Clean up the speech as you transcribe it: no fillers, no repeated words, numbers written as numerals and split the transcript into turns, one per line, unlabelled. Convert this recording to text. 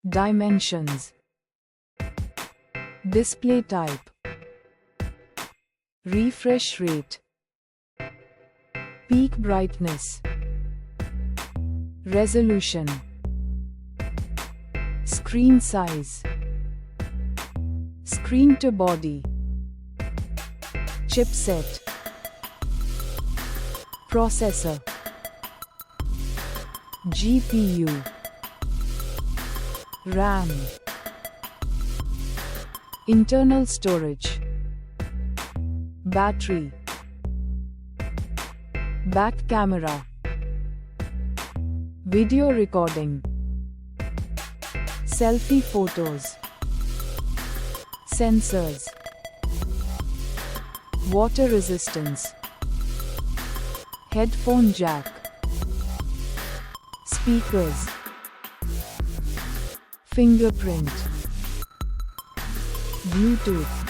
Dimensions. Display type. Refresh rate. Peak brightness. Resolution. Screen size. Screen to body. Chipset. Processor. GPU. RAM. Internal storage. Battery. Back camera. Video recording. Selfie photos. Sensors. Water resistance. Headphone jack. Speakers. Fingerprint. Bluetooth.